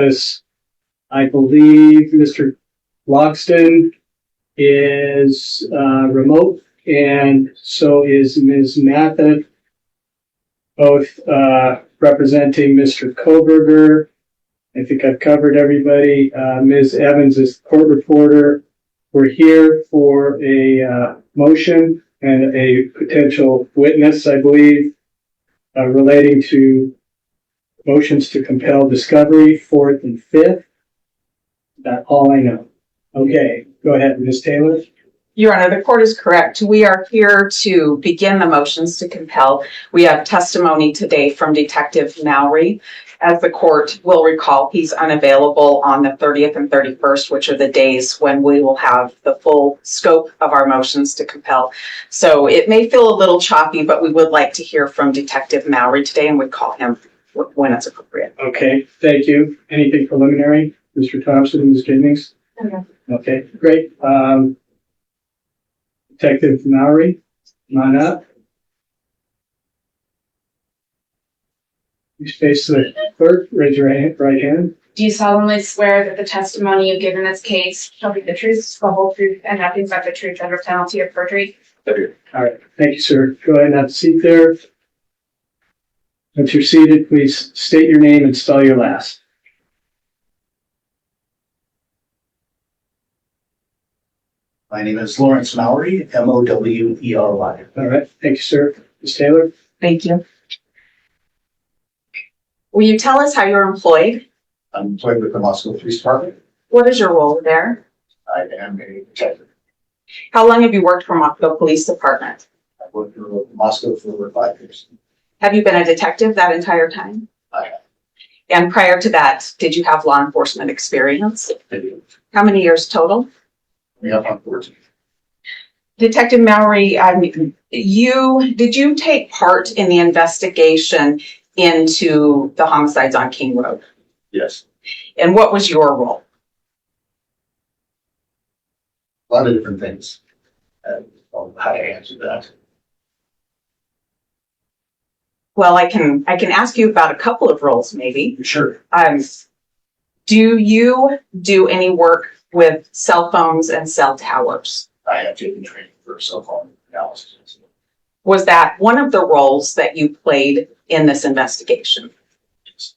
This, I believe Mr. Logston is remote, and so is Ms. Matha, both representing Mr. Kohberger. I think I've covered everybody. Ms. Evans is court reporter. We're here for a motion and a potential witness, I believe, relating to motions to compel discovery, 4th and 5th. That's all I know. Okay, go ahead, Ms. Taylor. Your Honor, the court is correct. We are here to begin the motions to compel. We have testimony today from Detective Mowery. As the court will recall, he's unavailable on the 30th and 31st, which are the days when we will have the full scope of our motions to compel. So it may feel a little choppy, but we would like to hear from Detective Mowery today, and we'd call him when it's appropriate. Okay, thank you. Anything preliminary? Mr. Thompson, Ms. Jennings? Okay, great. Detective Mowery, come on up. You face the clerk, raise your right hand. Do you solemnly swear that the testimony you give in this case shall be the truth, the whole truth, and nothing but the truth under penalty of perjury? I do. All right, thank you, sir. Go ahead and have a seat there. Once you're seated, please state your name and spell your last. My name is Lawrence Mowery, Mowery. All right, thank you, sir. Ms. Taylor? Thank you. Will you tell us how you're employed? I'm employed with the Moscow Police Department. What is your role there? I am a detective. How long have you worked for Moscow Police Department? I've worked for Moscow for over 5 years. Have you been a detective that entire time? I have. And prior to that, did you have law enforcement experience? I do. How many years total? We have on 14. Detective Mowery, did you take part in the investigation into the homicides on King Road? Yes. And what was your role? A lot of different things. How to answer that. Well, I can ask you about a couple of roles, maybe. Sure. Do you do any work with cell phones and cell towers? I have taken training for cell phone analysis. Was that one of the roles that you played in this investigation? Yes.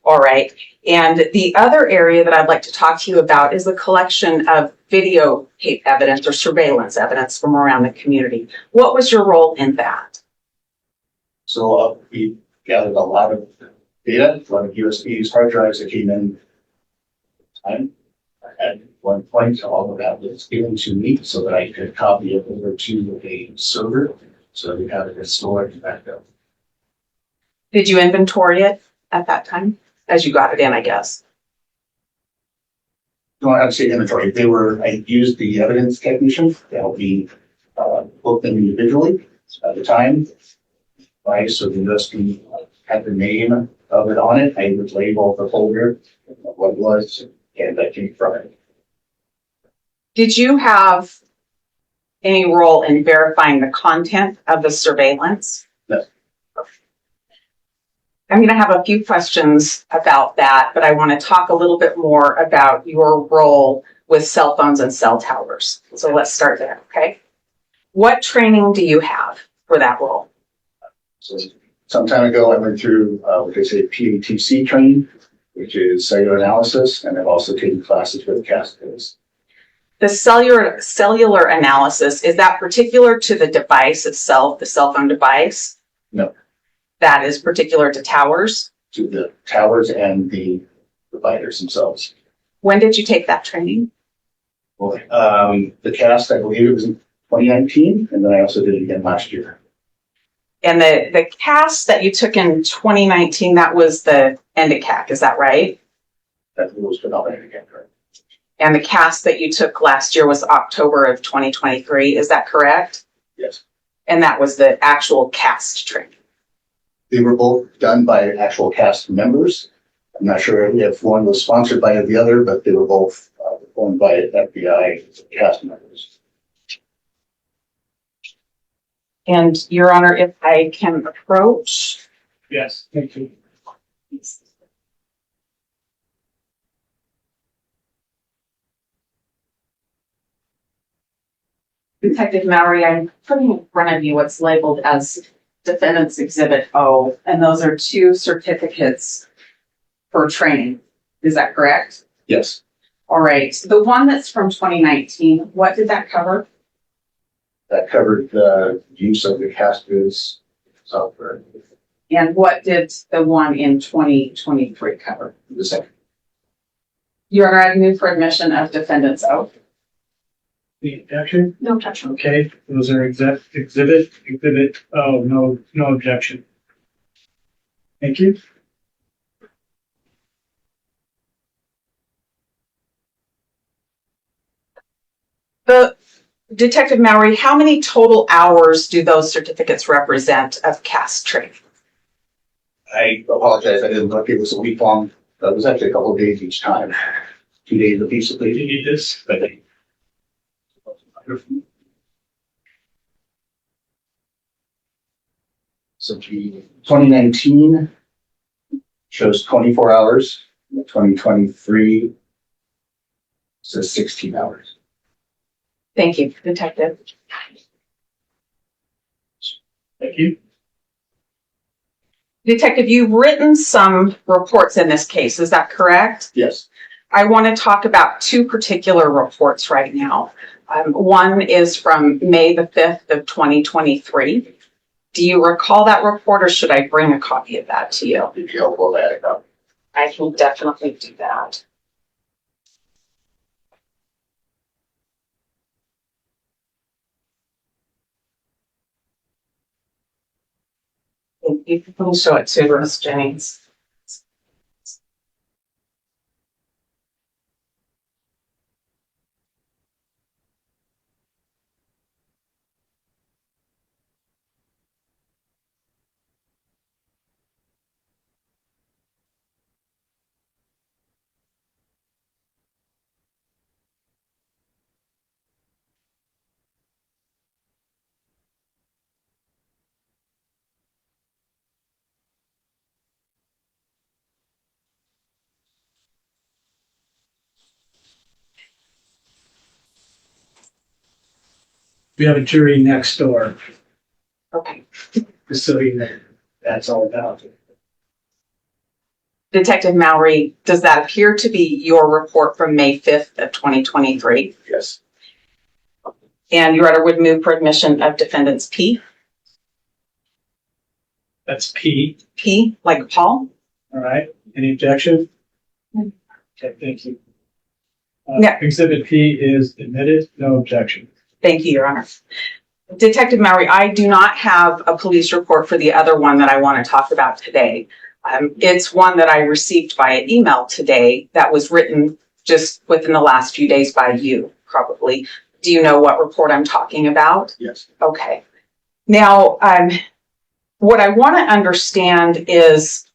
All right. And the other area that I'd like to talk to you about is the collection of videotape evidence or surveillance evidence from around the community. What was your role in that? So we gathered a lot of data, a lot of USBs, hard drives that came in time. At one point, all of that was given to me so that I could copy it over to a server so that we had it stored and backed up. Did you inventory it at that time as you got it in, I guess? No, I have to say inventory. I used the evidence technician to help me book them individually at the time. Right, so the USB had the name of it on it. I would label the folder, what it was, and that came from it. Did you have any role in verifying the content of the surveillance? No. I'm going to have a few questions about that, but I want to talk a little bit more about your role with cell phones and cell towers. So let's start there, okay? What training do you have for that role? So some time ago, I went through what they say PATC training, which is cellular analysis, and I've also taken classes with CASTAs. The cellular analysis, is that particular to the device itself, the cell phone device? No. That is particular to towers? To the towers and the providers themselves. When did you take that training? Well, the CAST, I believe it was in 2019, and then I also did it again last year. And the CAST that you took in 2019, that was the ENDICAC, is that right? That was phenomenal again, correct? And the CAST that you took last year was October of 2023, is that correct? Yes. And that was the actual CAST training? They were both done by actual CAST members. I'm not sure if one was sponsored by the other, but they were both owned by FBI CAST members. And Your Honor, if I can approach. Yes, thank you. Detective Mowery, I'm putting in front of you what's labeled as Defendant's Exhibit O, and those are 2 certificates for training. Is that correct? Yes. All right. The one that's from 2019, what did that cover? That covered the use of the CastViz software. And what did the one in 2023 cover? The second. Your Honor, I move for admission of Defendant's O. The objection? No objection. Okay, those are exhibit, oh, no objection. Thank you. The Detective Mowery, how many total hours do those certificates represent of cast training? I apologize, I didn't look, it was a week long, it was actually a couple of days each time. 2 days apiece, Do you need this? but so the 2019 shows 24 hours, 2023 says 16 hours. Thank you, Detective. Thank you. Detective, you've written some reports in this case, is that correct? Yes. I want to talk about 2 particular reports right now. One is from May the 5th of 2023. Do you recall that report, or should I bring a copy of that to you? It'd be helpful to add a copy. I can definitely do that. You can show it to Ms. Jennings. We have a jury next door, Okay. just so you know, that's all about. Detective Mowery, does that appear to be your report from May 5th of 2023? Yes. And your Honor would move for admission of Defendants P? That's P, P, like Paul? all right? Any objection? Okay, thank you. Yeah. Exhibit P is admitted, no objection. Thank you, Your Honor. Detective Mowery, I do not have a police report for the other one that I want to talk about today. It's one that I received via email today that was written just within the last few days by you, probably. Do you know what report I'm talking about? Yes. Okay. Now, what I want to understand is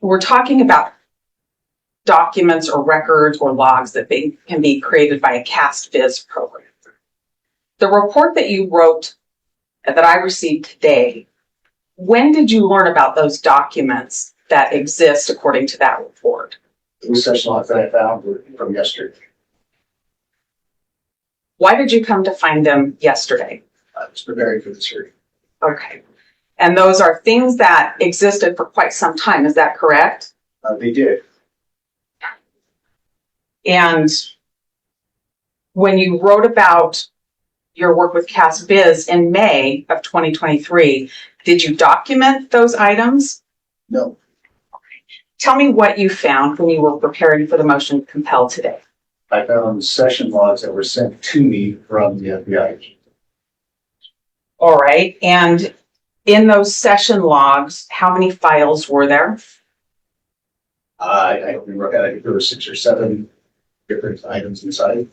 we're talking about documents or records or logs that can be created by a CastViz program. The report that you wrote that I received today, when did you learn about those documents that exist according to that report? The session logs that I found were from yesterday. Why did you come to find them yesterday? I was preparing for this hearing. Okay. And those are things that existed for quite some time, is that correct? They did. And when you wrote about your work with CastViz in May of 2023, did you document those items? No. Tell me what you found when you were preparing for the motion to compel today. I found session logs that were sent to me from the FBI. All right. And in those session logs, how many files were there? I don't remember. I think there were 6 or 7 different items inside.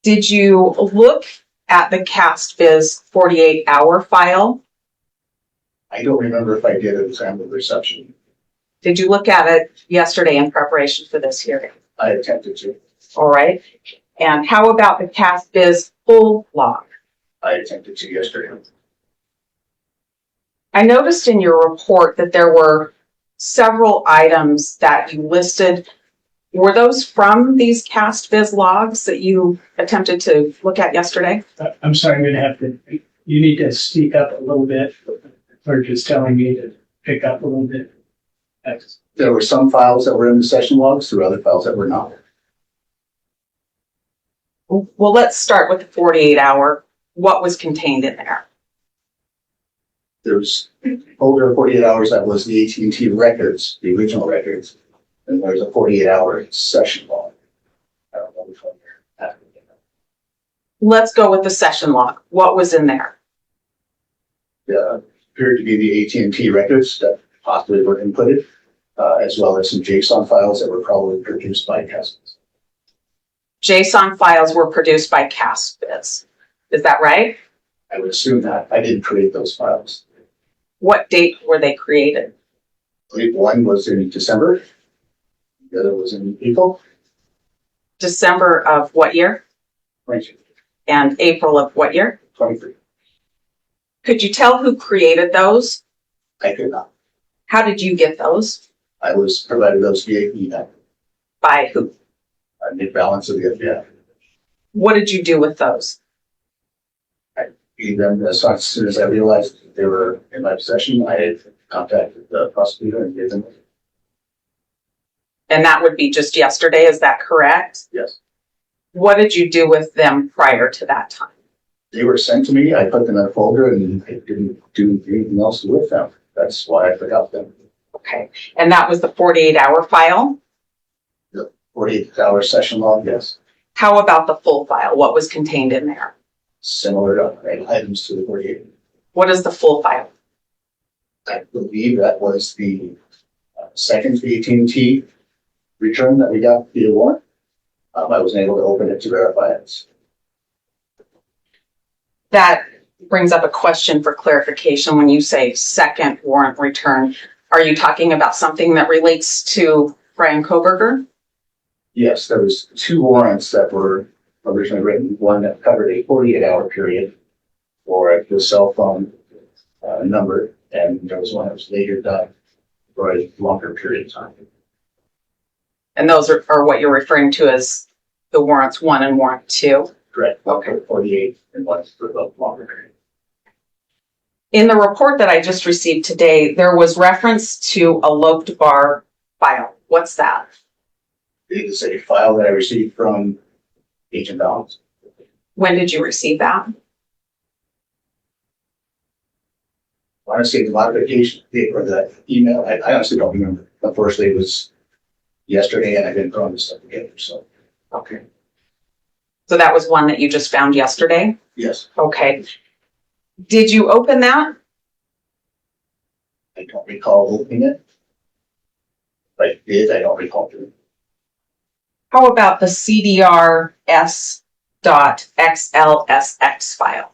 Did you look at the CastViz 48-hour file? I don't remember if I did at the time of reception. Did you look at it yesterday in preparation for this hearing? I attempted to. All right. And how about the CastViz full log? I attempted to yesterday. I noticed in your report that there were several items that you listed Were those from these cast viz logs that you attempted to look at yesterday? I'm sorry, I'm gonna have to, you need to speak up a little bit. Or just telling me to pick up a little bit. Thanks. There were some files that were in the session logs, there were other files that were not. Well, let's start with the 48-hour. What was contained in there? There's older 48 hours that was the AT&T records, the original records, and there's a 48-hour session log. I don't know which one you're asking. Let's go with the session log. What was in there? Appeared to be the AT&T records that possibly were inputted, as well as some JSON files that were probably produced by Customs. JSON files were produced by cast viz. Is that right? I would assume that. I didn't create those files. What date were they created? I believe one was in December, the other was in April. December of what year? 22, And April of what year? 23. Could you tell who created those? I could not. How did you get those? I was provided those via email. By who? I made balance of the FBI. What did you do with those? Gave them as soon as I realized they were in my possession. I had contacted the prosecutor and gave them. And that would be just yesterday, is that correct? Yes, What did you do with them prior to that time? they were sent to me. I put them in a folder and I didn't do anything else with them. That's why I forgot them. Okay. And that was the 48-hour file? 48-hour session log, yes. How about the full file? What was contained in there? Similar items to the 48. What is the full file? I believe that was the second AT&T return that we got via warrant. I wasn't able to open it to verify it. That brings up a question for clarification. When you say second warrant return, are you talking about something that relates to Bryan Kohberger? Yes, there was 2 warrants that were originally written. One that covered a 48-hour period for the cell phone number, and there was one that was later done for a longer period of time. And those are what you're referring to as the warrants 1 and warrant 2? Correct. One for 48 and one for the longer period. In the report that I just received today, there was reference to a loped bar file. What's that? It is a file that I received from Agent Balance. When did you receive that? I want to say the modification date or the email. I honestly don't remember. Unfortunately, it was yesterday and I didn't throw this stuff together. So, Okay. So that was one that you just found yesterday? yes, Okay. Did you open that? I don't recall opening it. If I did, I don't recall doing it. How about the CDR.xlsx file?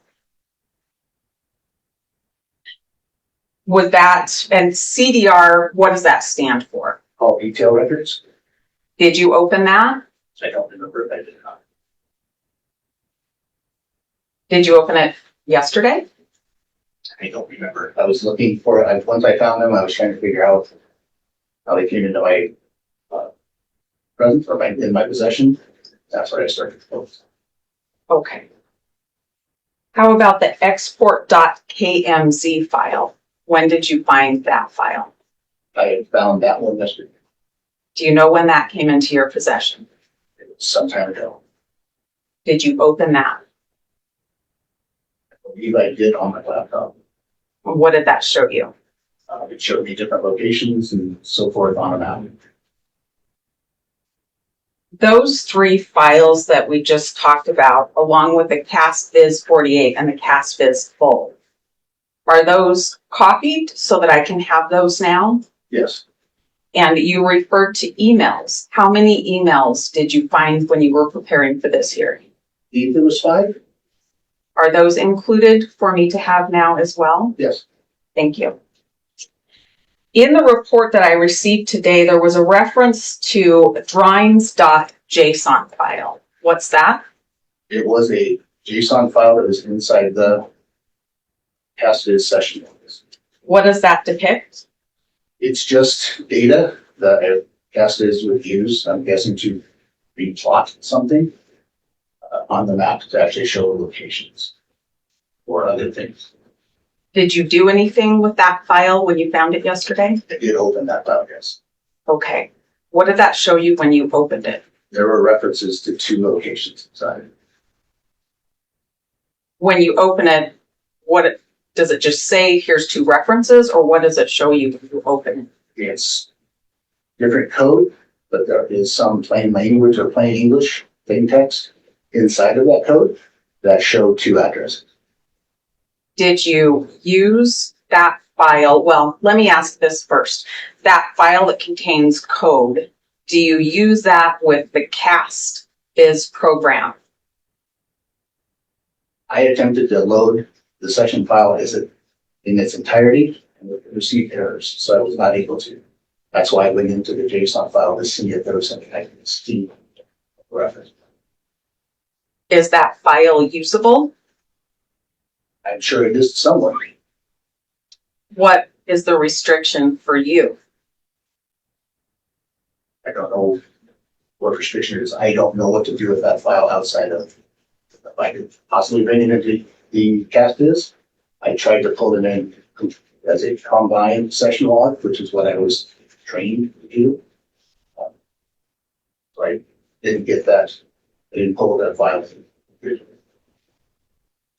Would that, and CDR, what does that stand for? All detail records? Did you open that? I don't remember if I did not. Did you open it yesterday? I don't remember. I was looking for it. Once I found them, I was trying to figure out how they came into my presence or in my possession. That's where I started to focus. Okay. How about the export.kmz file? When did you find that file? I had found that one yesterday. Do you know when that came into your possession? It was some time ago. Did you open that? I believe I did on my laptop. What did that show you? It showed me different locations and so forth on a map. Those 3 files that we just talked about, along with the CastViz 48 and the CastViz full, are those copied so that I can have those now? Yes, And you referred to emails. How many emails did you find when you were preparing for this hearing? I believe there was 5. Are those included for me to have now as well? Yes, Thank you. In the report that I received today, there was a reference to drawings.json file. What's that? it was a JSON file that was inside the CastViz session. What does that depict? It's just data that cast is would use, I'm guessing, to replot something on the map to actually show locations or other things. Did you do anything with that file when you found it yesterday? I did open that file, yes. Okay. What did that show you when you opened it? There were references to 2 locations inside. When you open it, does it just say here's 2 references, or what does it show you when you open it? It's different code, but there is some plain language or plain English, plain text inside of that code that show 2 addresses. Did you use that file? Well, let me ask this first. That file that contains code, do you use that with the cast biz program? I attempted to load the session file in its entirety and received errors, so I was not able to. That's why I went into the JSON file to see if there was something I could see reference. Is that file usable? I'm sure it is somewhere. What is the restriction for you? I don't know what restriction it is. I don't know what to do with that file outside of, if I could possibly bring it into the cast is. I tried to pull it in as a combined session log, which is what I was trained to do. So I didn't get that. I didn't pull that file.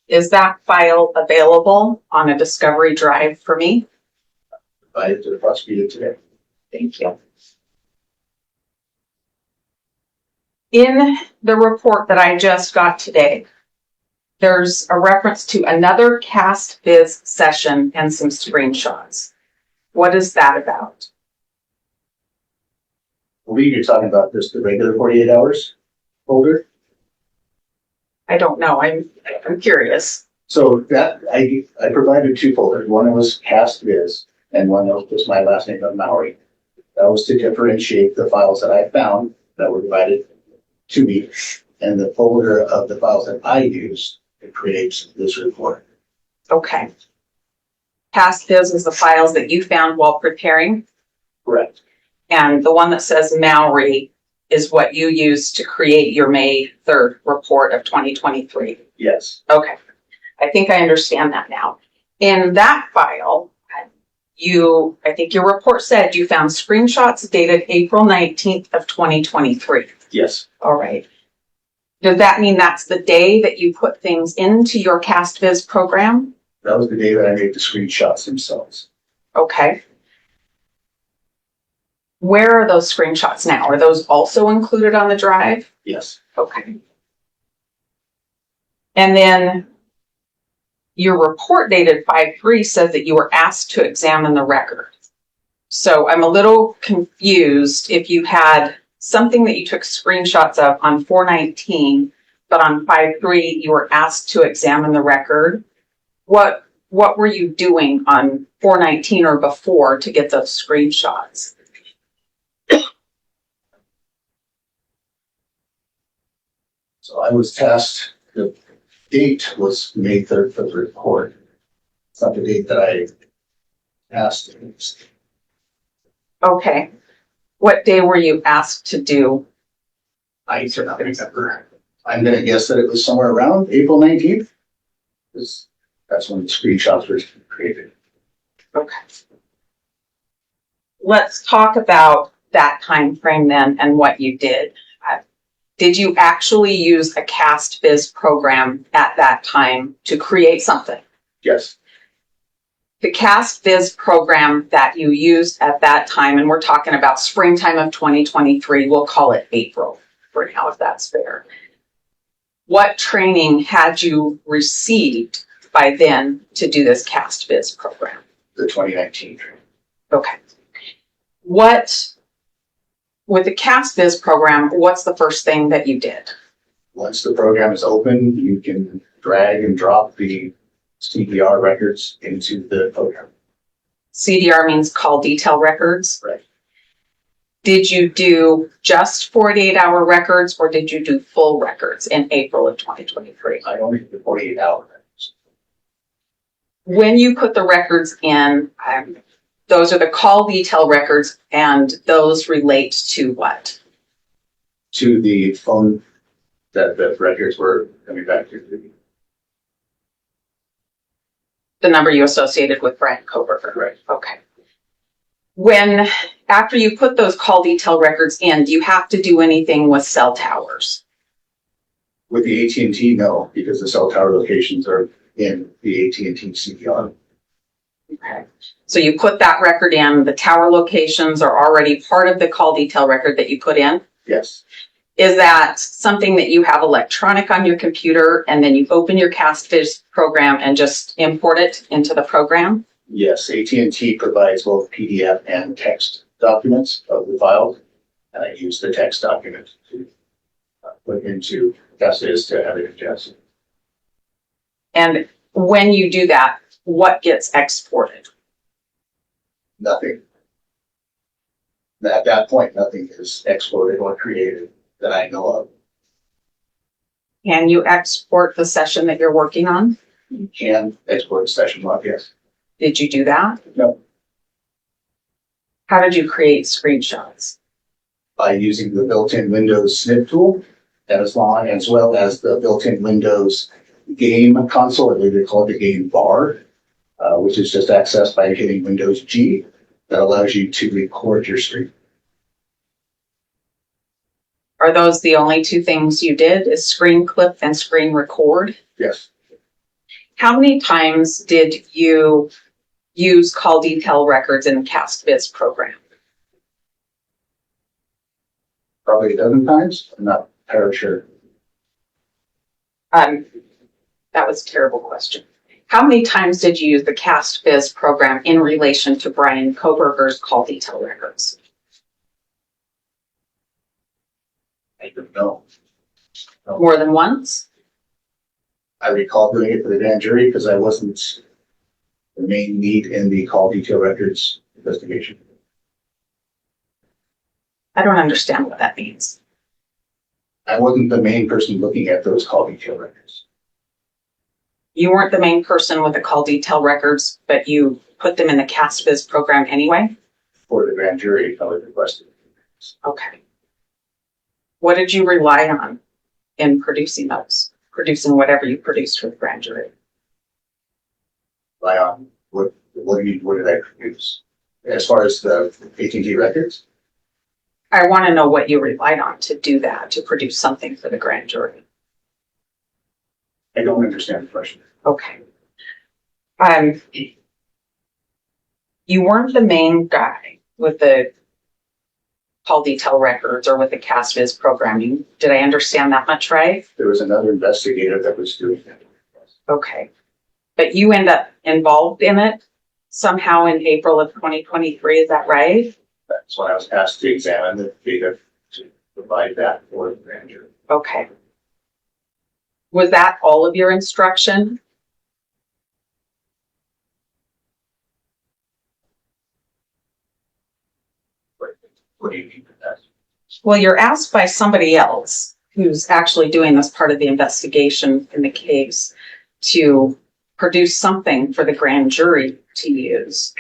Is that file available on a Discovery drive for me? Provided to the prosecutor today. Thank you. In the report that I just got today, there's a reference to another cast biz session and some screenshots. What is that about? I believe you're talking about just the regular 48 hours folder. I don't know. I'm curious. So that I provided 2 folders. One was cast viz, and one was just my last name of Mowery. That was to differentiate the files that I found that were provided to me, and the folder of the files that I used to create this report. Okay. Cast biz is the files that you found while preparing, Correct. and the one that says Mowery is what you used to create your May 3rd report of 2023. Yes. Okay. I think I understand that now. In that file, I think your report said you found screenshots dated April 19th of 2023. Yes. All right. Does that mean that's the day that you put things into your CastViz program? That was the day that I made the screenshots themselves. Okay. Where are those screenshots now? Are those also included on the drive? Yes. Okay. And then your report dated 5/3 says that you were asked to examine the record. So I'm a little confused if you had something that you took screenshots of on 4/19, but on 5/3 you were asked to examine the record. What were you doing on 4/19 or before to get those screenshots? So I was tasked, the date was May 3rd for the report. It's not the date that I asked. Okay. What day were you asked to do? I cannot remember. I'm going to guess that it was somewhere around April 19th. Because that's when the screenshots were created. Okay. Let's talk about that time frame then and what you did. Did you actually use a CastViz program at that time to create something? Yes. The CastViz program that you used at that time, and we're talking about springtime of 2023, we'll call it April for now, if that's fair. What training had you received by then to do this CastViz program? The 2019 training. Okay. With the CastViz program, what's the first thing that you did? Once the program is open, you can drag and drop the CDR records into the program. CDR means call detail records. Right. Did you do just 48-hour records or did you do full records in April of 2023? I only did the 48 hour records. When you put the records in, Those are the call detail records, and those relate to what? To the phone that the records were coming back to. The number you associated with Bryan Kohberger. Right. Okay. After you put those call detail records in, do you have to do anything with cell towers? With the AT&T, no, because the cell tower locations are in the AT&T CPR. Okay. So you put that record in, the tower locations are already part of the call detail record that you put in? Yes. Is that something that you have electronic on your computer and then you open your CastViz program and just import it into the program? Yes, AT&T provides both PDF and text documents of the file, and I use the text document to put into CastViz to have it adjusted. And when you do that, what gets exported? Nothing. At that point, nothing is exported or created that I know of. Can you export the session that you're working on? You can export a session log, yes. Did you do that? No. How did you create screenshots? By using the built-in Windows snip tool, as well as the built-in Windows game console, I believe they call it the game bar, which is just accessed by hitting Windows G. That allows you to record your screen. Are those the only two things you did, is screen clip and screen record? Yes. How many times did you use call detail records in the CastViz program? Probably a dozen times. I'm not entirely sure. That was a terrible question. How many times did you use the CastViz program in relation to Bryan Kohberger's call detail records? I don't know. More than once? I recall doing it for the grand jury because I wasn't the main lead in the call detail records investigation. I don't understand what that means. I wasn't the main person looking at those call detail records. You weren't the main person with the call detail records, but you put them in the CastViz program anyway? For the grand jury, I was requested. Okay. What did you rely on in producing those? Producing whatever you produced for the grand jury? Rely on what did I produce? As far as the AT&T records, I want to know what you relied on to do that, to produce something for the grand jury. I don't understand the question. Okay. You weren't the main guy with the call detail records or with the CastViz programming. Did I understand that much right? There was another investigator that was doing that. Okay. But you end up involved in it somehow in April of 2023, is that right? That's when I was asked to examine the data to provide that for the grand jury. Okay. Was that all of your instruction? What do you mean by that? Well, you're asked by somebody else who's actually doing this part of the investigation in the case to produce something for the grand jury to use.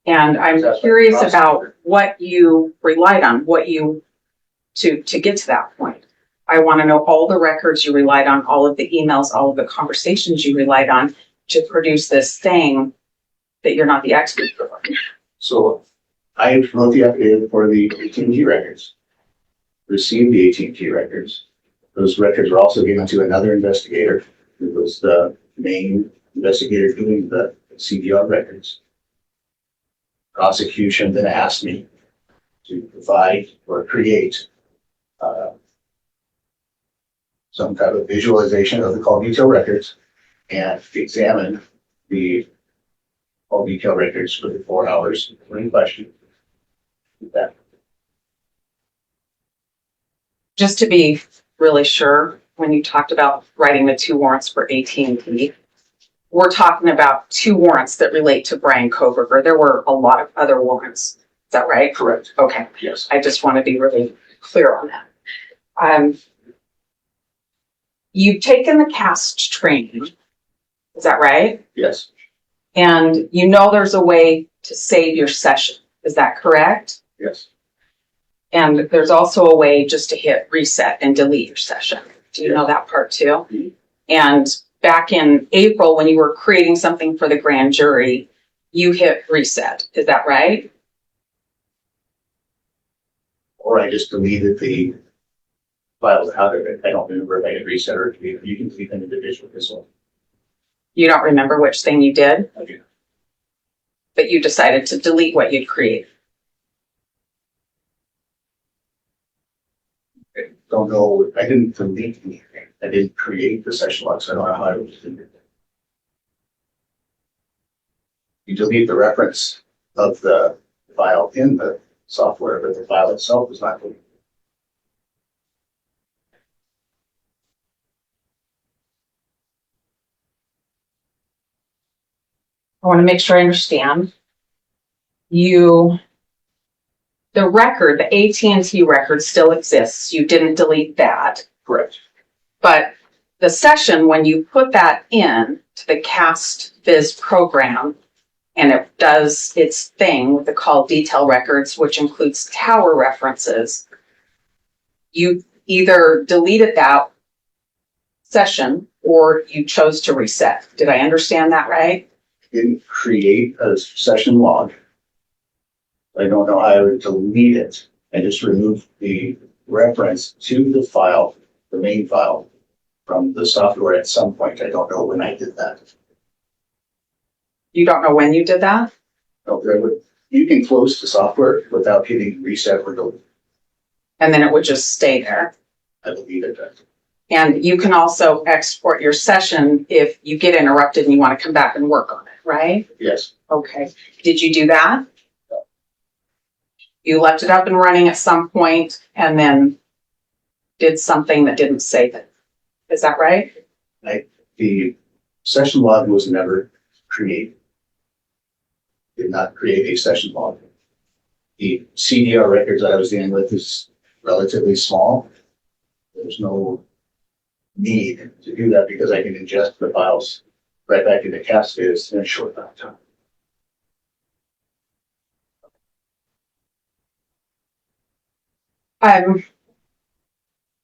And I'm curious about what you relied on, to get to that point. I want to know all the records you relied on, all of the emails, all of the conversations you relied on to produce this thing that you're not the expert for. So I wrote the affidavit for the AT&T records, received the AT&T records. Those records were also given to another investigator who was the main investigator doing the CPR records. Prosecution then asked me to provide or create some type of visualization of the call detail records and examine the call detail records for the 4 hours in question. That. Just to be really sure, when you talked about writing the 2 warrants for AT&T, we're talking about 2 warrants that relate to Bryan Kohberger. There were a lot of other warrants. Is that right? Correct. Okay. Yes. I just want to be really clear on that. You've taken the CAST training. Is that right? Yes. And you know there's a way to save your session. Is that correct? Yes. And there's also a way just to hit reset and delete your session. Do you know that part too? Mhm. And back in April, when you were creating something for the grand jury, you hit reset. Is that right? Or I just deleted the files out of it. I don't remember if I had reset or delete. You can delete an individual as well. You don't remember which thing you did, Okay. but you decided to delete what you'd created. I don't know. I didn't delete anything. I didn't create the session log, so I don't know how I would delete it. You delete the reference of the file in the software, but the file itself is not deleted. I want to make sure I understand. The record, the AT&T record still exists. You didn't delete that. Correct. But the session, when you put that in to the CastViz program, and it does its thing with the call detail records, which includes tower references, you either deleted that session or you chose to reset. Did I understand that right? Didn't create a session log. I don't know how I would delete it. I just removed the reference to the file, the main file, from the software at some point. I don't know when I did that. You don't know when you did that? No, you can close the software without hitting reset or delete. And then it would just stay there. I believe it does. And you can also export your session if you get interrupted and you want to come back and work on it, right? Yes. Okay. Did you do that? You left it up and running at some point and then did something that didn't save it. Is that right? The session log was never created. Did not create a session log. The CDR records that I was dealing with is relatively small. There's no need to do that because I can ingest the files right back into CastViz in a short amount of time.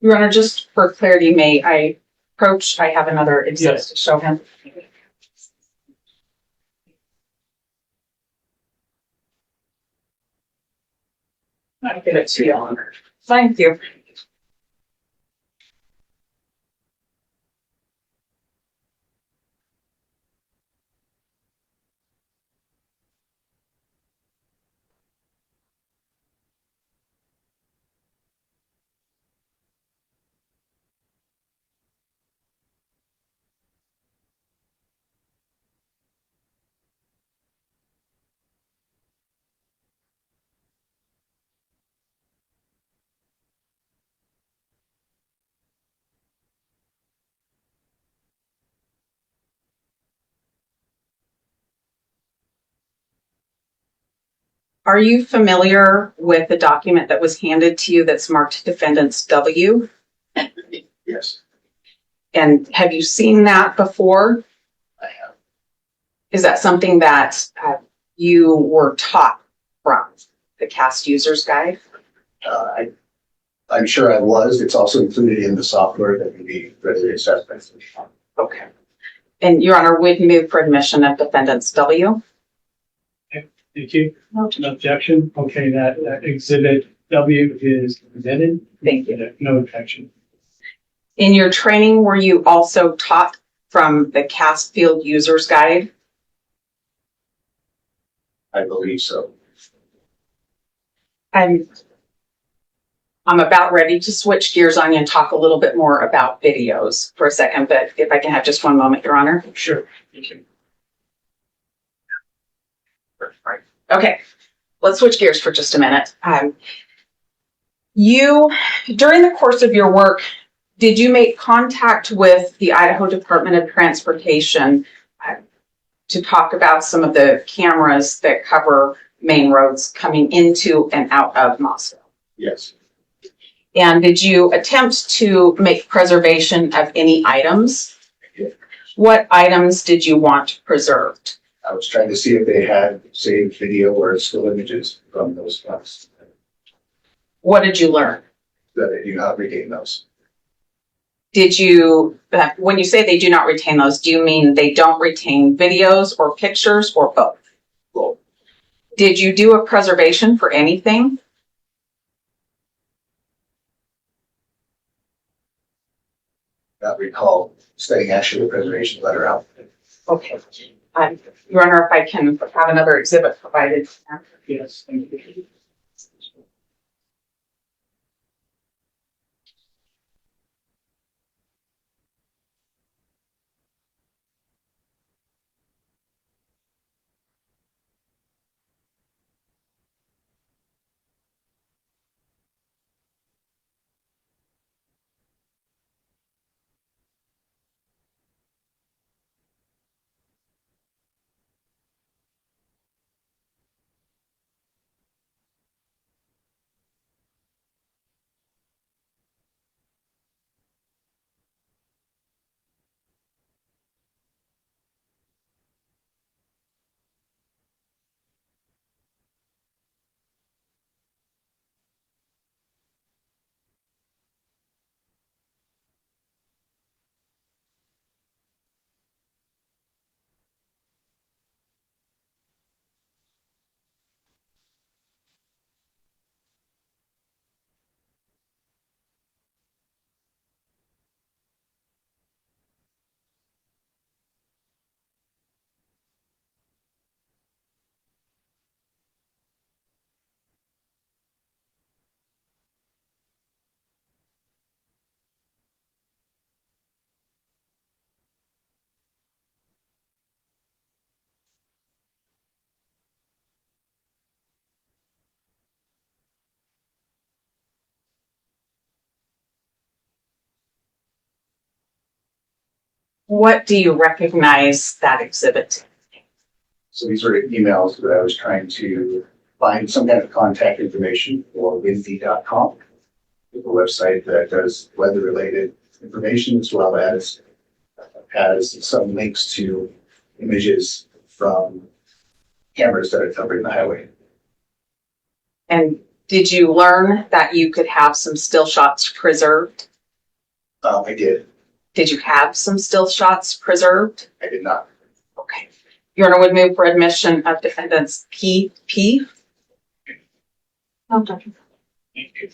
Your Honor, just for clarity, may I approach? I have another exhibit Yes. to show him. I'll give it to you, Your Honor. Thank you. Are you familiar with the document that was handed to you that's marked Defendants W? Yes, And have you seen that before? I have. Is that something that you were taught from the CAST Users Guide? I'm sure I was. It's also included in the software that can be readily accessed. Okay. And Your Honor, would move for admission of Defendants W? Thank you. No objection. Okay, that exhibit W is presented. Thank you. No objection. In your training, were you also taught from the CAST Field Users Guide? I believe so. I'm about ready to switch gears on you and talk a little bit more about videos for a second, but if I can have just one moment, Your Honor. Sure. Thank you. Okay, let's switch gears for just a minute. During the course of your work, did you make contact with the Idaho Department of Transportation to talk about some of the cameras that cover main roads coming into and out of Moscow? Yes. And did you attempt to make preservation of any items? I did. What items did you want preserved? I was trying to see if they had saved video or still images from those funds, What did you learn? that they do not retain those. Did you, when you say they do not retain those, do you mean they don't retain videos or pictures or both? Well, Did you do a preservation for anything? not recall sending actually a preservation letter out. Okay. Your Honor, if I can have another exhibit provided. Yes, thank you. What do you recognize that exhibit? So these are emails that I was trying to find some kind of contact information for windy.com, a website that does weather-related information, as well as has some links to images from cameras that are covering the highway. And did you learn that you could have some still shots preserved? I did. Did you have some still shots preserved? I did not. Okay. Your Honor would move for admission of defendants PP. Thank you.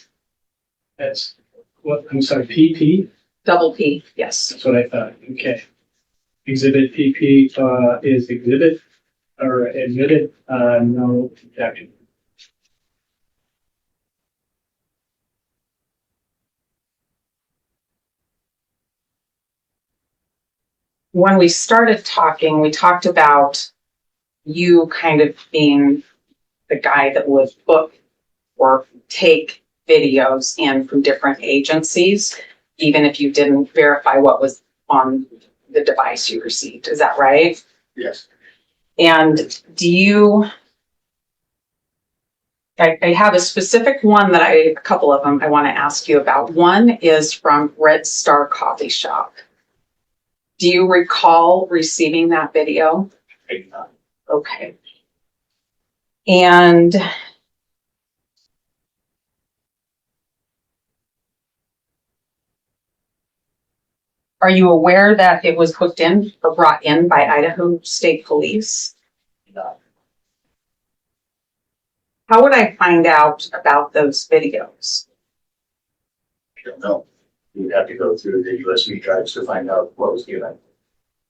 That's what, I'm sorry, PP? Double P, yes. That's what I thought. Okay. Exhibit PP is exhibit or admitted, no objection. When we started talking, we talked about you kind of being the guy that would book or take videos in from different agencies, even if you didn't verify what was on the device you received. Is that right? Yes. And do you, I have a specific one a couple of them I want to ask you about. One is from Red Star Coffee Shop. Do you recall receiving that video? I did not. Okay. And are you aware that it was booked in or brought in by Idaho State Police? No. How would I find out about those videos? I don't know. You would have to go through the USB drives to find out what was given.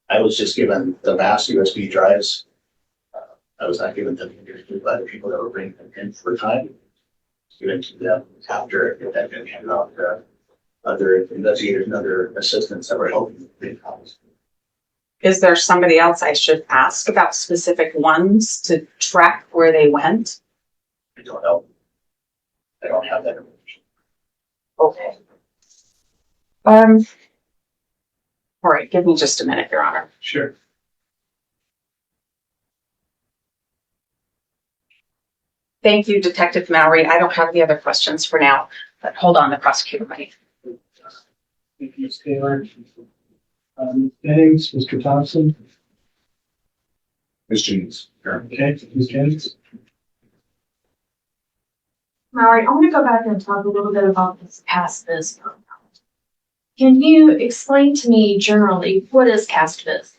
I was just given the mass USB drives. I was not given them by the people that were bringing them in for time. Given to them after it had been handed off to other investigators and other assistants that were helping bring copies. Is there somebody else I should ask about specific ones to track where they went? I don't know. I don't have that information. Okay. All right, give me just a minute, Your Honor. Sure. Thank you, Detective Mowery. I don't have any other questions for now, but hold on, the prosecutor might. Thank you, Ms. Taylor. Ms. Jennings, Mr. Thompson. Ms. Jennings. Okay, Ms. Jennings? Mowery, I want to go back and talk a little bit about this CastViz program. Can you explain to me generally what is CastViz?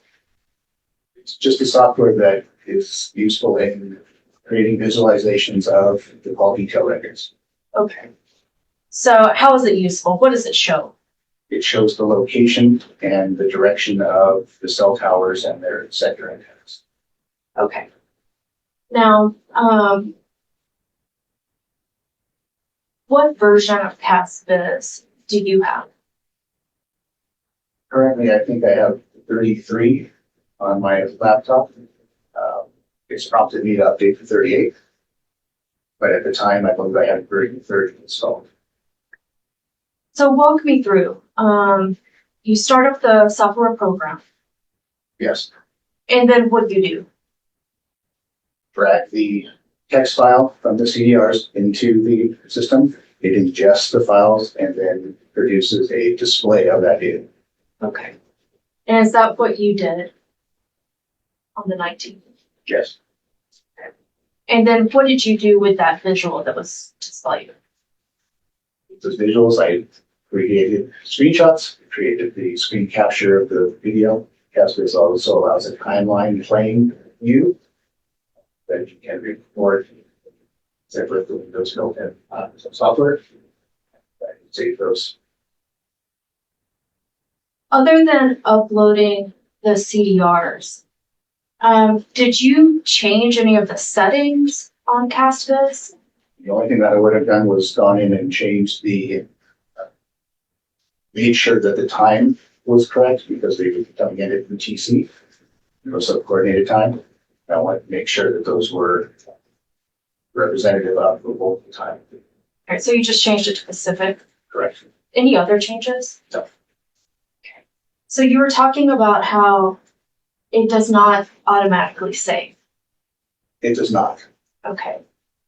It's just a software that is useful in creating visualizations of the call detail records. Okay. So how is it useful? What does it show? It shows the location and the direction of the cell towers and their sector antennas. Okay. Now, what version of CastViz do you have? Currently, I think I have 33 on my laptop. It's prompted me to update to 38. But at the time, I believe I had version 30 installed. So walk me through. You start up the software program, Yes, and then what do you do? drag the text file from the CDRs into the system. It ingests the files and then produces a display of that data. Okay. And is that what you did on the 19th? Yes. And then what did you do with that visual that was displayed? Those visuals, I created screenshots, created the screen capture of the video. CastViz also allows a timeline playing view that you can record separate the Windows built-in software. I can save those. Other than uploading the CDRs, did you change any of the settings on CastViz? The only thing that I would have done was gone in and changed made sure that the time was correct because they were coming in at UTC, coordinated time. I wanted to make sure that those were representative of the local time. All right, so you just changed it to Pacific. Correct. Any other changes? No. Okay. So you were talking about how it does not automatically save. It does not. Okay.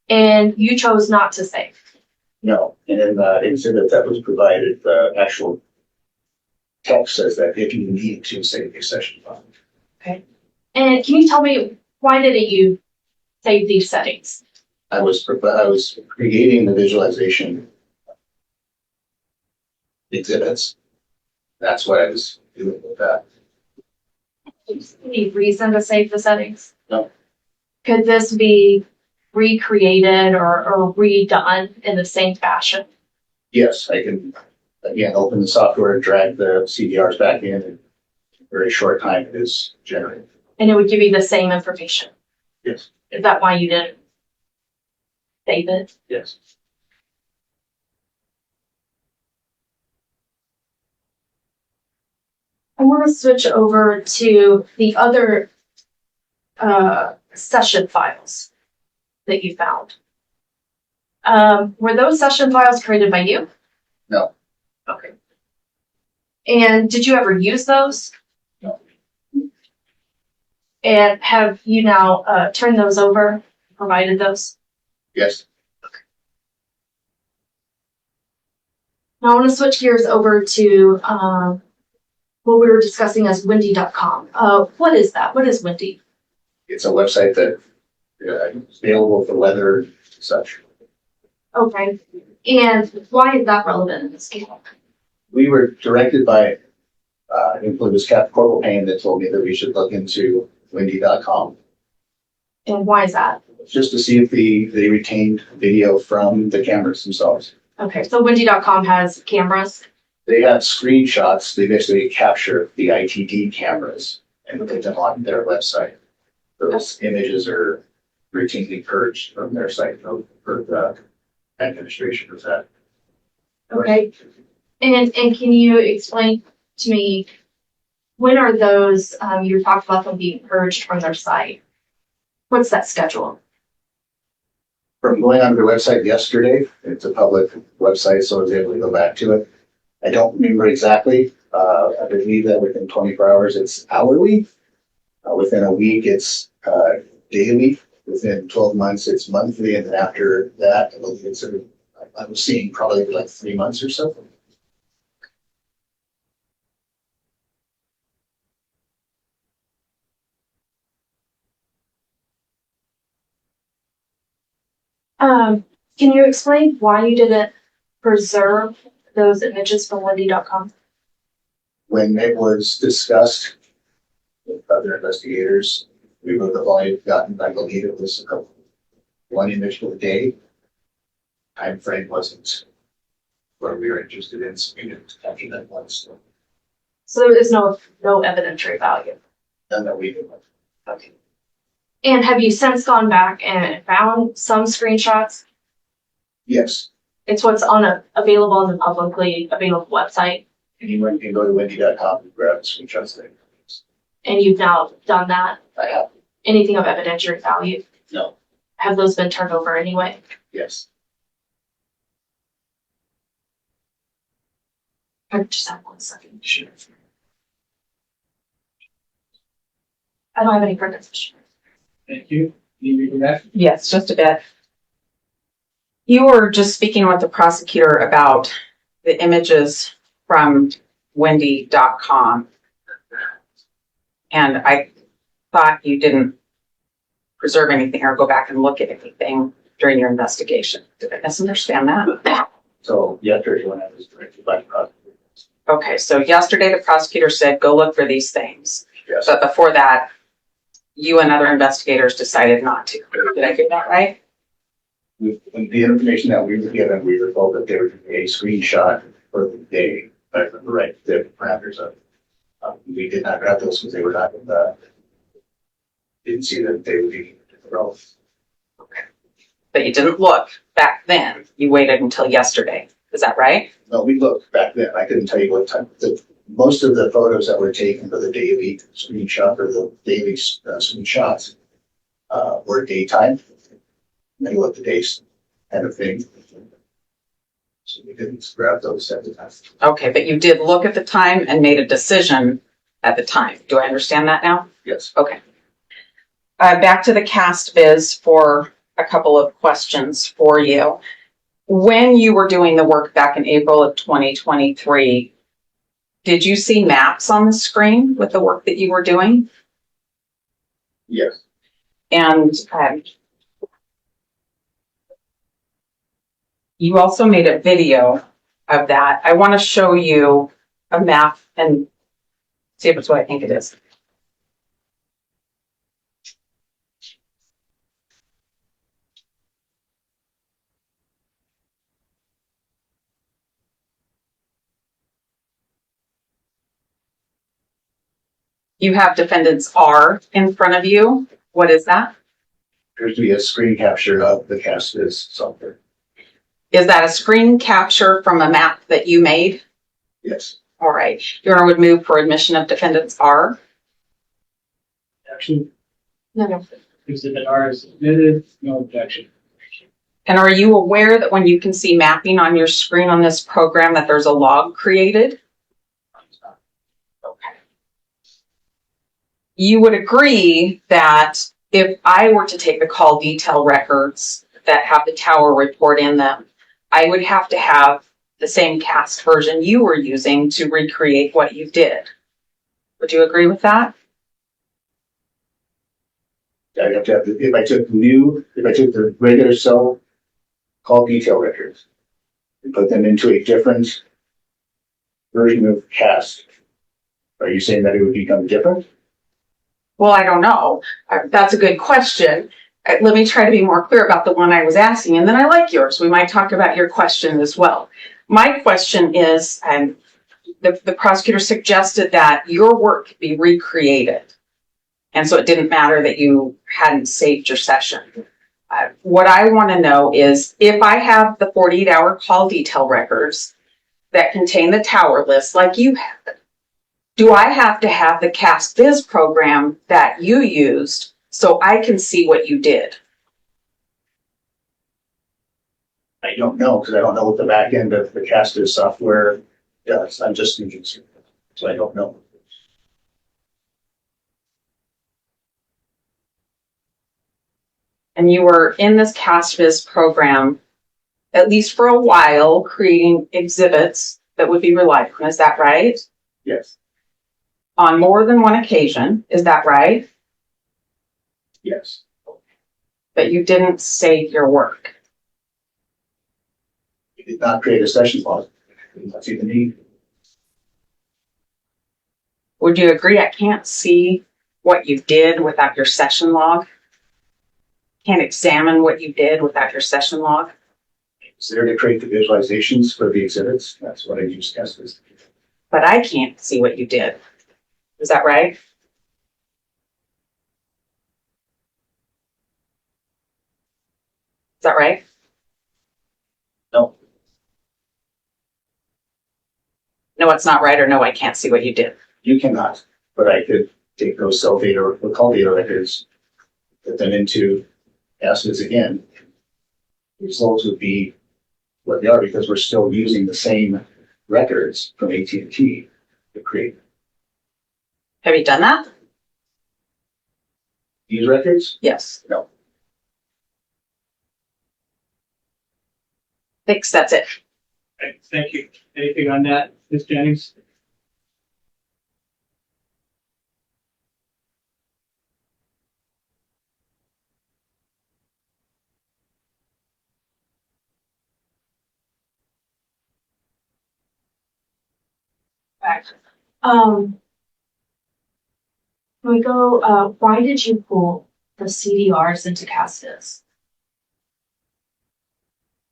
And you chose not to save. No. And in the exhibit that was provided, the actual text says that if you need to save a session file. Okay. And can you tell me why didn't you save these settings? I was creating the visualization exhibits. That's what I was doing with that. Any reason to save the settings? No. Could this be recreated or redone in the same fashion? Yes, I can, again, open the software, drag the CDRs back in, and in a very short time it is generated. And it would give you the same information? Yes. Is that why you didn't save it? Yes. I want to switch over to the other session files that you found. Were those session files created by you? No. Okay. And did you ever use those? No. And have you now turned those over, provided those? Yes. Now I want to switch gears over to what we were discussing as windy.com. What is that? What is Windy? It's a website that is available for weather and such. Okay. And why is that relevant in this case? We were directed by, I think it was Captain Corporal Payne that told me that we should look into windy.com And why is that? just to see if they retained video from the cameras themselves. Okay, so windy.com has cameras. They have screenshots. They basically capture the ITD cameras and put them on their website. Those images are routinely purged from their site for the administration of that. Okay. And can you explain to me, when are those, you talked about them being purged from their site? What's that schedule? From going on their website yesterday, it's a public website, so I was able to go back to it. I don't remember exactly. I believe that within 24 hours, it's hourly. Within a week, it's daily. Within 12 months, it's monthly. And then after that, I believe it's, I was seeing probably like 3 months or so. Can you explain why you didn't preserve those images from Wendy.com? When it was discussed with other investigators, we would have only gotten, I believe it was one image per day. Time frame wasn't where we were interested in, so we didn't capture that one. So So there is no evidentiary value. none that we did. Okay. And have you since gone back and found some screenshots? Yes, It's what's available on the publicly available website, anyone can go to wendy.com and grab screenshots there. and you've now done that. I have, Anything of evidentiary value? no, Have those been turned over anyway? yes. I just have 1 second. Sure. I don't have any further questions. Thank you. Can you read that? Yes, just a bit. You were just speaking with the prosecutor about the images from Wendy.com. And I thought you didn't preserve anything or go back and look at anything during your investigation. Did I misunderstand that? So yesterday when I was directed by the prosecutor, Okay, so yesterday the prosecutor said, go look for these things. yes, But before that, you and other investigators decided not to. Did I get that right? with the information that we were given, we were told that there would be a screenshot for the day, if I remember right, the parameters of. We did not grab those because they were not in the. Didn't see that they would be relevant. But you didn't look back then. You waited until yesterday. Is that right? No, we looked back then. I couldn't tell you what time. Most of the photos that were taken for the daily screenshot or the daily screenshots were daytime. Middle of the day kind of thing. So we didn't grab those at the time. Okay, but you did look at the time and made a decision at the time. Do I understand that now? Yes. Okay. Back to the cast viz for a couple of questions for you. When you were doing the work back in April of 2023, did you see maps on the screen with the work that you were doing? Yes. And you also made a video of that. I want to show you a map and see if it's what I think it is. You have defendants R in front of you. What is that? Appears to be a screen capture of the cast is software. Is that a screen capture from a map that you made? Yes. All right. Your Honor would move for admission of defendants R. Action. No. Exhibit R is submitted. No objection. And are you aware that when you can see mapping on your screen on this program that there's a log created? Okay. You would agree that if I were to take the call detail records that have the tower report in them, I would have to have the same cast version you were using to recreate what you did. Would you agree with that? I'd have to have, if I took the regular cell call detail records and put them into a different version of cast, are you saying that it would become different? Well, I don't know. That's a good question. Let me try to be more clear about the one I was asking, and then I like yours. We might talk about your question as well. My question is, the prosecutor suggested that your work be recreated. And so it didn't matter that you hadn't saved your session. What I want to know is if I have the 48-hour call detail records that contain the tower list like you have, do I have to have the Cast Viz program that you used so I can see what you did? I don't know, because I don't know what the back end of the cast is software does. I'm just using it, so I don't know. And you were in this Cast Viz program, at least for a while, creating exhibits that would be relied on. Is that right? Yes. On more than one occasion. Is that right? Yes. But you didn't save your work. We did not create a session log. We did not see the need. Would you agree I can't see what you did without your session log? Can't examine what you did without your session log? It's there to create the visualizations for the exhibits. That's what I use as. But I can't see what you did. Is that right? Is that right? No, No, it's not right, or no, I can't see what you did. you cannot, but I could take those cell data or call data records, put them into assets again. The results would be what they are because we're still using the same records from AT&T to create Have you done that? these records. Yes. No. Thanks, that's it. Okay, thank you. Anything on that, Ms. Jennings? Can we go, why did you pull the CDRs into Castas?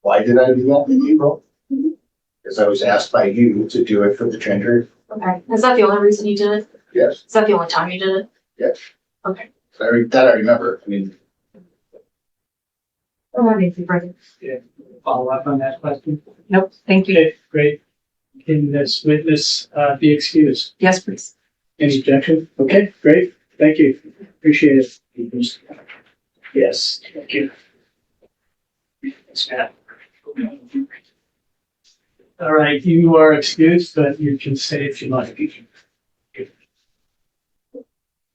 Why did I do that in April? Because I was asked by you to do it for the tender. Okay, is that the only reason you did it? Yes, Is that the only time you did it? yes. Okay. That I remember. I mean, Follow up on that question? Nope, thank you. Okay, great. Can this witness be excused? Yes, please. Any objection? Okay, great. Thank you. Appreciate it. Yes, thank you. Yes, Matt. All right, you are excused, but you can stay if you like.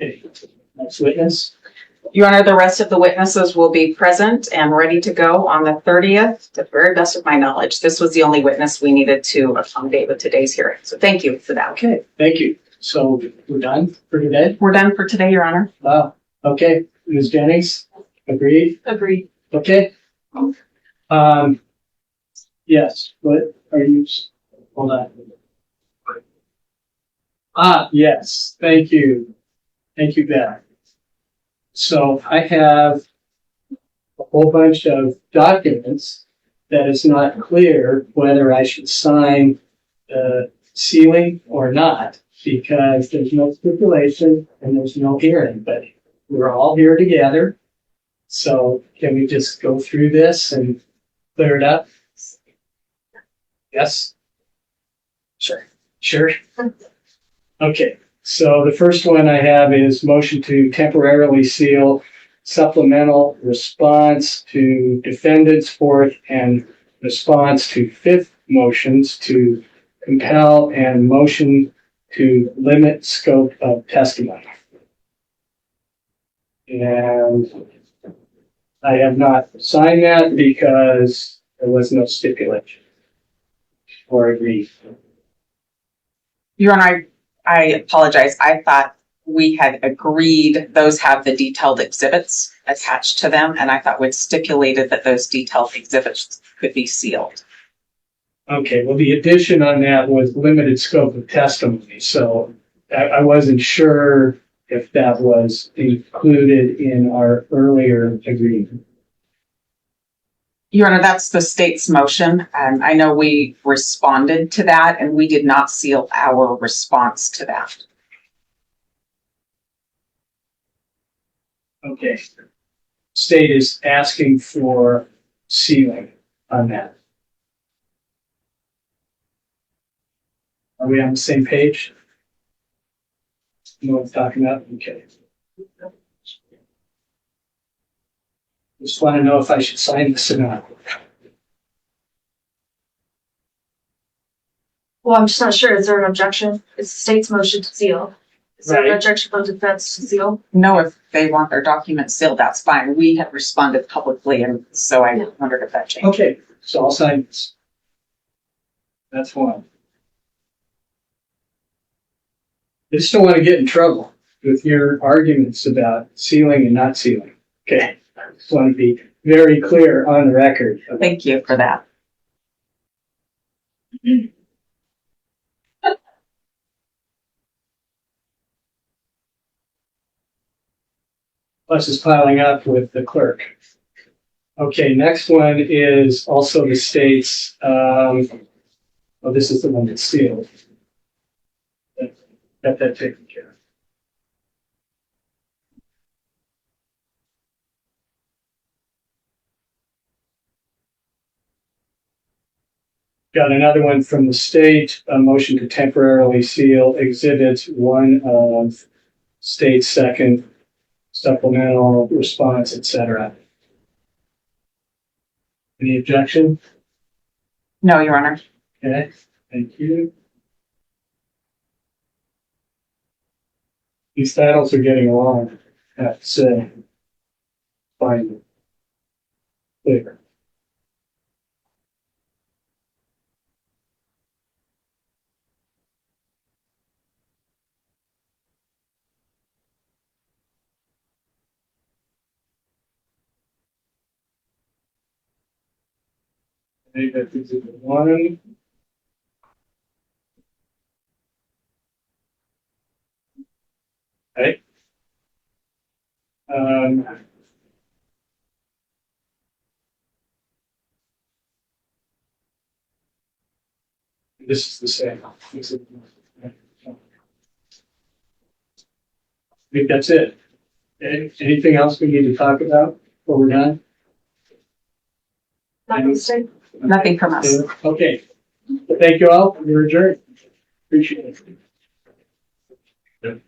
Okay, next witness. Your Honor, the rest of the witnesses will be present and ready to go on the 30th, to the very best of my knowledge. This was the only witness we needed to accommodate with today's hearing. So thank you for that. Okay, thank you. So we're done for today? We're done for today, Your Honor. Wow. Okay, Ms. Jennings, agreed? Agreed. Okay. Yes, what are you, hold on. Yes, thank you. Thank you, Beth. So I have a whole bunch of documents that is not clear whether I should sign the sealing or not, because there's no stipulation and there's no hearing, but we're all here together. So can we just go through this and clear it up? Yes? Sure. Sure. Okay, so the first one I have is motion to temporarily seal supplemental response to defendant's fourth and response to fifth motions to compel and motion to limit scope of testimony. And I have not signed that because there was no stipulation or agreed. Your Honor, I apologize. I thought we had agreed those have the detailed exhibits attached to them, and I thought we'd stipulated that those detailed exhibits could be sealed. Okay, well, the addition on that was limited scope of testimony, so I wasn't sure if that was included in our earlier agreement. Your Honor, that's the state's motion. I know we responded to that, and we did not seal our response to that. Okay. State is asking for sealing on that. Are we on the same page? You know what I'm talking about? Okay. Just want to know if I should sign this or not. Well, I'm just not sure. Is there an objection? It's the state's motion to seal. Is there an Right. objection from defense to seal? No, if they want their documents sealed, that's fine. We have responded publicly, and so I wondered if that changed. Okay, so I'll sign this. That's one. I just don't want to get in trouble with your arguments about sealing and not sealing. Okay, I just want to be very clear on the record. Thank you for that. Plus is piling up with the clerk. Okay, next one is also the state's, oh, this is the one that's sealed. Got that taken care of. Got another one from the state, a motion to temporarily seal exhibit one of state's second supplemental response, etc. Any objection? No, Your Honor. Okay, thank you. These titles are getting along, I have to say. Finally. Clear. I think that is it. One. Okay. This is the same. I think that's it. Okay. Anything else we need to talk about before we're done? Nothing from us. Okay. Well, thank you all. We're adjourned. Appreciate it.